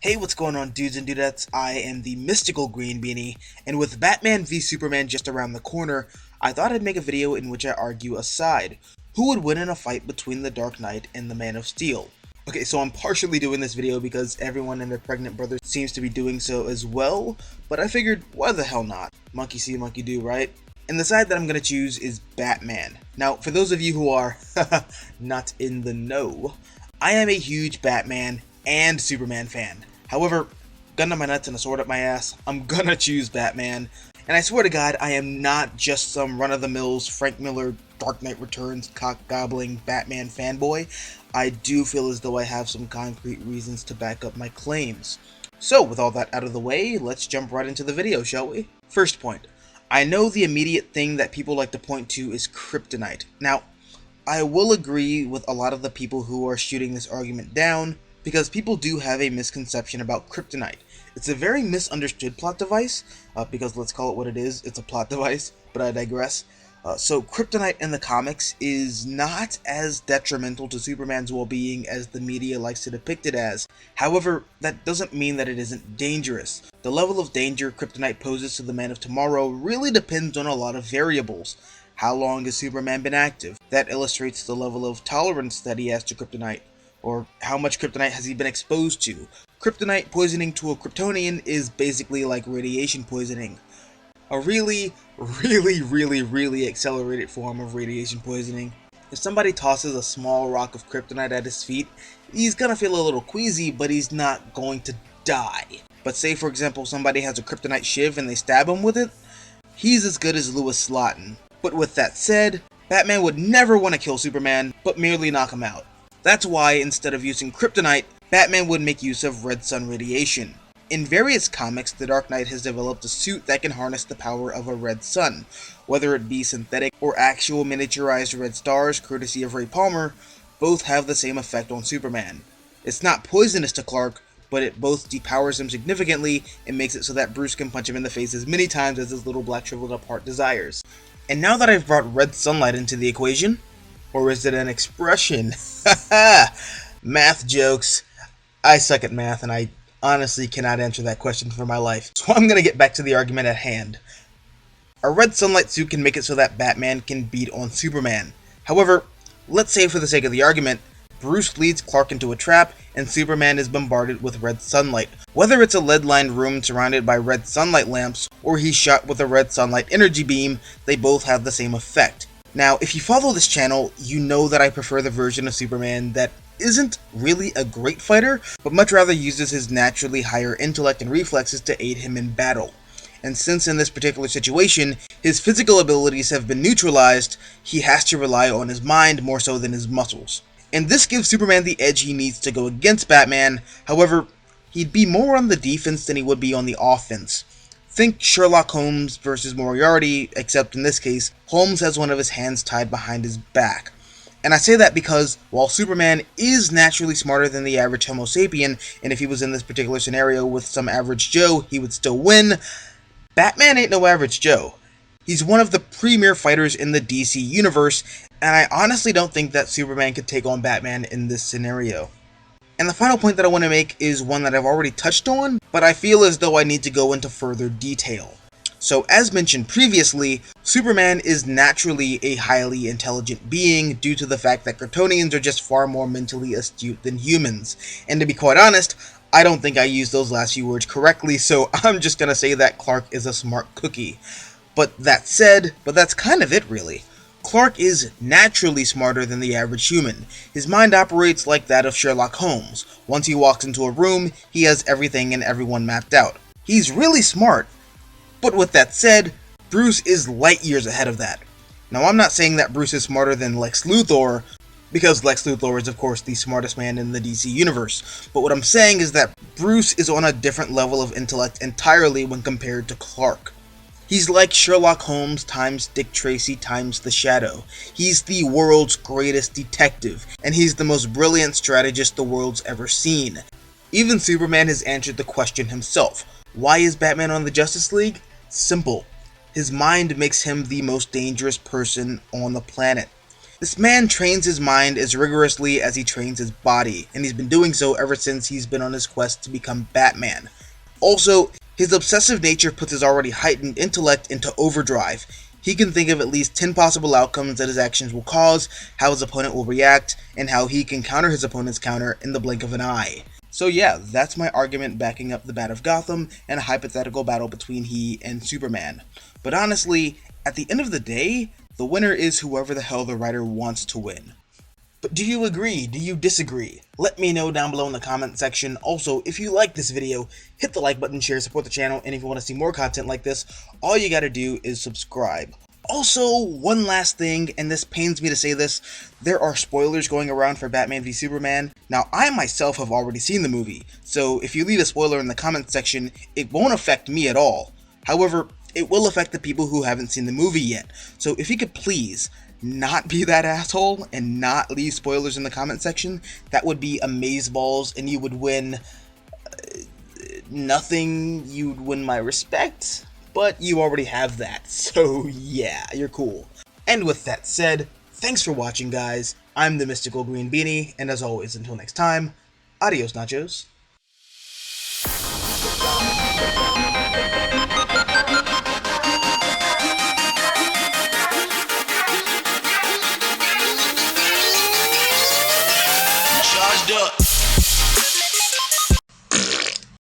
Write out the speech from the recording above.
Hey, what's going on, dudes and dudettes? I am the mystical Green Beanie, and with Batman v Superman just around the corner, I thought I'd make a video in which I argue a side. Who would win in a fight between the Dark Knight and the Man of Steel? Okay, so I'm partially doing this video because everyone and their pregnant brother seems to be doing so as well, but I figured, why the hell not? Monkey see, monkey do, right? And the side that I'm going to choose is Batman. Now, for those of you who are not in the know, I am a huge Batman and Superman fan. However, gun to my nuts and a sword up my ass, I'm gonna choose Batman. And I swear to God, I am not just some run-of-the-mills Frank Miller Dark Knight Returns cock-gobbling Batman fanboy. I do feel as though I have some concrete reasons to back up my claims. So, with all that out of the way, let's jump right into the video, shall we? First point. I know the immediate thing that people like to point to is Kryptonite. Now, I will agree with a lot of the people who are shooting this argument down, because people do have a misconception about Kryptonite. It's a very misunderstood plot device, because let's call it what it is, it's a plot device, but I digress. So Kryptonite in the comics is not as detrimental to Superman's well-being as the media likes to depict it as. However, that doesn't mean that it isn't dangerous. The level of danger Kryptonite poses to the Man of Tomorrow really depends on a lot of variables. How long has Superman been active? That illustrates the level of tolerance that he has to Kryptonite. Or how much Kryptonite has he been exposed to? Kryptonite poisoning to a Kryptonian is basically like radiation poisoning. A really accelerated form of radiation poisoning. If somebody tosses a small rock of Kryptonite at his feet, he's gonna feel a little queasy, but he's not going to die. But say for example somebody has a Kryptonite shiv and they stab him with it, he's as good as Louis Slotin. But with that said, Batman would never want to kill Superman, but merely knock him out. That's why, instead of using Kryptonite, Batman would make use of Red Sun radiation. In various comics, the Dark Knight has developed a suit that can harness the power of a red sun. Whether it be synthetic or actual miniaturized red stars, courtesy of Ray Palmer, both have the same effect on Superman. It's not poisonous to Clark, but it both depowers him significantly and makes it so that Bruce can punch him in the face as many times as his little black shriveled up heart desires. And now that I've brought red sunlight into the equation, or is it an expression? Haha! Math jokes. I suck at math and I honestly cannot answer that question for my life. So I'm gonna get back to the argument at hand. A red sunlight suit can make it so that Batman can beat on Superman. However, let's say for the sake of the argument, Bruce leads Clark into a trap and Superman is bombarded with red sunlight. Whether it's a lead-lined room surrounded by red sunlight lamps or he's shot with a red sunlight energy beam, they both have the same effect. Now, if you follow this channel, you know that I prefer the version of Superman that isn't really a great fighter, but much rather uses his naturally higher intellect and reflexes to aid him in battle. And since in this particular situation, his physical abilities have been neutralized, he has to rely on his mind more so than his muscles. And this gives Superman the edge he needs to go against Batman. However, he'd be more on the defense than he would be on the offense. Think Sherlock Holmes versus Moriarty, except in this case, Holmes has one of his hands tied behind his back. And I say that because, while Superman is naturally smarter than the average Homo sapien, and if he was in this particular scenario with some average Joe, he would still win, Batman ain't no average Joe. He's one of the premier fighters in the DC universe, and I honestly don't think that Superman could take on Batman in this scenario. And the final point that I want to make is one that I've already touched on, but I feel as though I need to go into further detail. So as mentioned previously, Superman is naturally a highly intelligent being due to the fact that Kryptonians are just far more mentally astute than humans. And to be quite honest, I don't think I used those last few words correctly, so I'm just gonna say that Clark is a smart cookie. But that said, that's kind of it really. Clark is naturally smarter than the average human. His mind operates like that of Sherlock Holmes. Once he walks into a room, he has everything and everyone mapped out. He's really smart. But with that said, Bruce is light years ahead of that. Now I'm not saying that Bruce is smarter than Lex Luthor, because Lex Luthor is of course the smartest man in the DC universe, but what I'm saying is that Bruce is on a different level of intellect entirely when compared to Clark. He's like Sherlock Holmes times Dick Tracy times the Shadow. He's the world's greatest detective, and he's the most brilliant strategist the world's ever seen. Even Superman has answered the question himself. Why is Batman on the Justice League? Simple. His mind makes him the most dangerous person on the planet. This man trains his mind as rigorously as he trains his body, and he's been doing so ever since he's been on his quest to become Batman. Also, his obsessive nature puts his already heightened intellect into overdrive. He can think of at least 10 possible outcomes that his actions will cause, how his opponent will react, and how he can counter his opponent's counter in the blink of an eye. So yeah, that's my argument backing up the Bat of Gotham and a hypothetical battle between he and Superman. But honestly, at the end of the day, the winner is whoever the hell the writer wants to win. But do you agree? Do you disagree? Let me know down below in the comment section. Also, if you like this video, hit the like button, share, support the channel, and if you want to see more content like this, all you gotta do is subscribe. Also, one last thing, and this pains me to say this, there are spoilers going around for Batman v Superman. Now, I myself have already seen the movie, so if you leave a spoiler in the comment section, it won't affect me at all. However, it will affect the people who haven't seen the movie yet, so if you could please not be that asshole and not leave spoilers in the comment section, that would be amazeballs, and you would win nothing. You'd win my respect, but you already have that, so yeah, you're cool. And with that said, thanks for watching, guys. I'm the Mystical Green Beanie, and as always, until next time, adios nachos.